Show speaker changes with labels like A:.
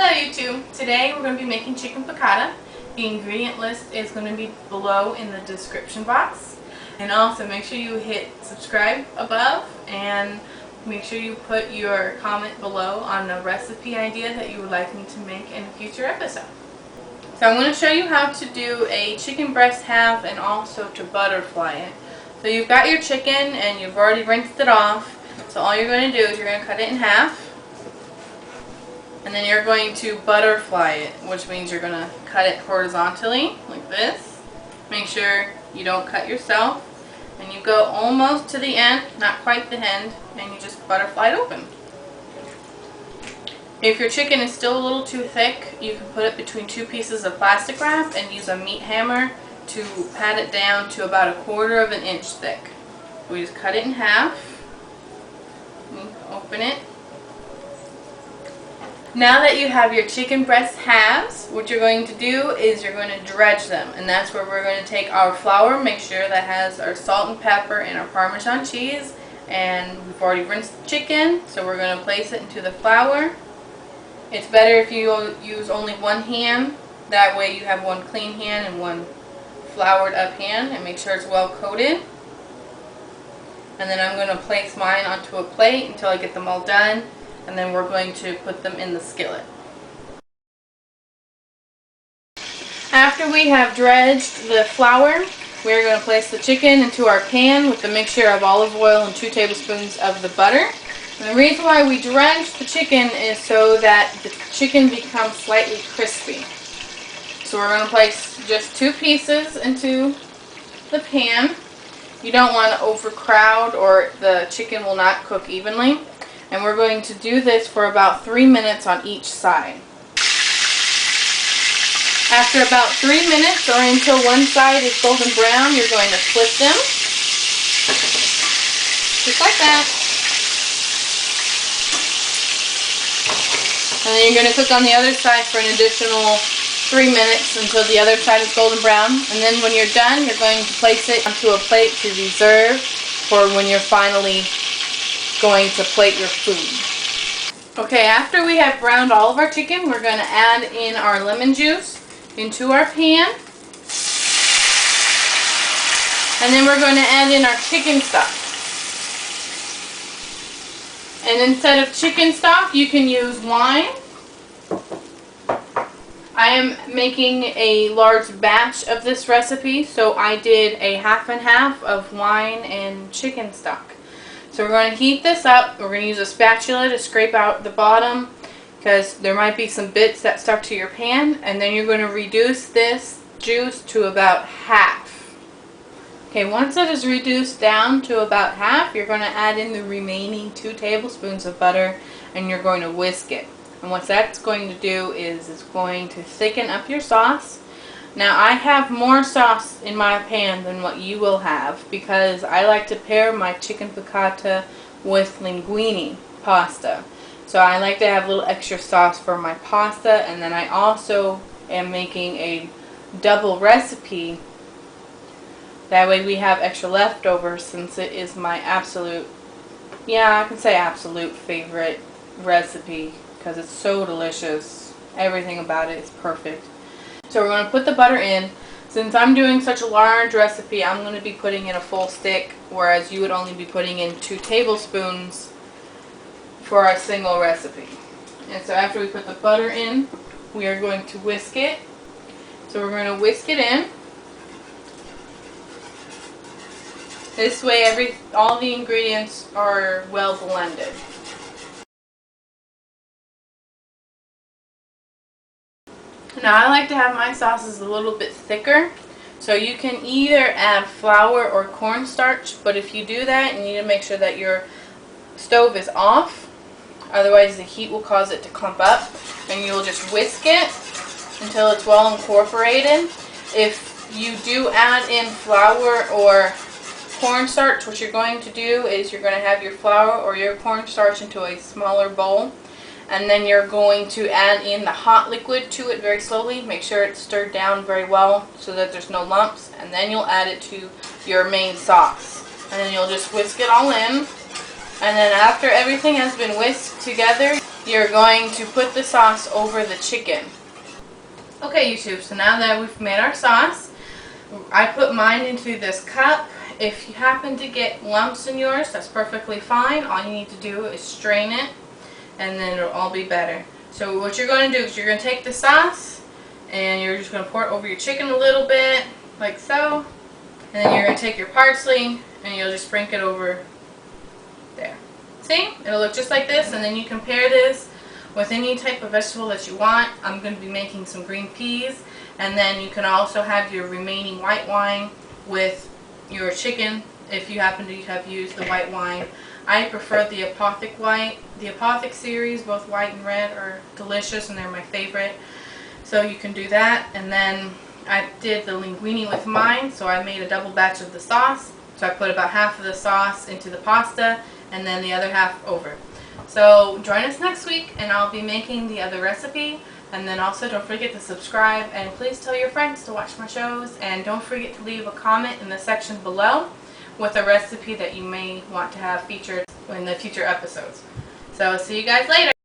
A: Hello YouTube! Today we're going to be making chicken piccata. The ingredient list is going to be below in the description box. And also make sure you hit subscribe above and make sure you put your comment below on a recipe idea that you would like me to make in a future episode. So I'm going to show you how to do a chicken breast half and also to butterfly it. So you've got your chicken and you've already rinsed it off. So all you're going to do is you're going to cut it in half. And then you're going to butterfly it, which means you're going to cut it horizontally, like this. Make sure you don't cut yourself. And you go almost to the end, not quite the end, and you just butterfly it open. If your chicken is still a little too thick, you can put it between two pieces of plastic wrap and use a meat hammer to pat it down to about 1/4 of an inch thick. We just cut it in half. Open it. Now that you have your chicken breast halves, what you're going to do is you're going to dredge them, and that's where we're going to take our flour, make sure that has our salt and pepper and our Parmesan cheese, and we've already rinsed the chicken, so we're going to place it into the flour. It's better if you use only one hand, that way you have one clean hand and one floured up hand, and make sure it's well coated. And then I'm going to place mine onto a plate until I get them all done. And then we're going to put them in the skillet. After we have dredged the flour, we're going to place the chicken into our pan with the mixture of olive oil and 2 tablespoons of the butter. And the reason why we dredge the chicken is so that the chicken becomes slightly crispy. So we're going to place just 2 pieces into the pan. You don't want to overcrowd or the chicken will not cook evenly. And we're going to do this for about 3 minutes on each side. After about 3 minutes or until one side is golden brown, you're going to flip them. Just like that. And then you're going to cook on the other side for an additional 3 minutes until the other side is golden brown. And then when you're done, you're going to place it onto a plate to reserve for when you're finally going to plate your food. Okay, after we have browned all of our chicken, we're going to add in our lemon juice into our pan. And then we're going to add in our chicken stock. And instead of chicken stock, you can use wine. I am making a large batch of this recipe, so I did a half and half of wine and chicken stock. So we're going to heat this up. We're going to use a spatula to scrape out the bottom because there might be some bits that stuck to your pan, and then you're going to reduce this juice to about half. Okay, once it is reduced down to about half, you're going to add in the remaining 2 tablespoons of butter and you're going to whisk it. And what that's going to do is it's going to thicken up your sauce. Now I have more sauce in my pan than what you will have because I like to pair my chicken piccata with linguine pasta. So I like to have a little extra sauce for my pasta, and then I also am making a double recipe. That way we have extra leftovers since it is my absolute, I can say absolute favorite recipe because it's so delicious. Everything about it is perfect. So we're going to put the butter in. Since I'm doing such a large recipe, I'm going to be putting in a full stick, whereas you would only be putting in 2 tablespoons for a single recipe. And so after we put the butter in, we are going to whisk it. So we're going to whisk it in. This way all the ingredients are well blended. Now I like to have my sauces a little bit thicker, so you can either add flour or cornstarch, but if you do that, you need to make sure that your stove is off, otherwise the heat will cause it to clump up, and you'll just whisk it until it's well incorporated. If you do add in flour or cornstarch, what you're going to do is you're going to have your flour or your cornstarch into a smaller bowl. And then you're going to add in the hot liquid to it very slowly. Make sure it's stirred down very well so that there's no lumps. And then you'll add it to your main sauce. And then you'll just whisk it all in. And then after everything has been whisked together, you're going to put the sauce over the chicken. Okay, YouTube, so now that we've made our sauce, I put mine into this cup. If you happen to get lumps in yours, that's perfectly fine. All you need to do is strain it, and then it'll all be better. So what you're going to do is you're going to take the sauce, and you're just going to pour it over your chicken a little bit, like so. And then you're going to take your parsley, and you'll just sprinkle it over there. See? It'll look just like this, and then you can pair this with any type of vegetable that you want. I'm going to be making some green peas, and then you can also have your remaining white wine with your chicken if you happen to have used the white wine. I prefer the Apothic white. The Apothic series, both white and red, are delicious and they're my favorite. So you can do that. And then I did the linguine with mine, so I made a double batch of the sauce. So I put about half of the sauce into the pasta and then the other half over. So join us next week and I'll be making the other recipe. And then also don't forget to subscribe, and please tell your friends to watch my shows, and don't forget to leave a comment in the section below with a recipe that you may want to have featured in the future episodes. So see you guys later.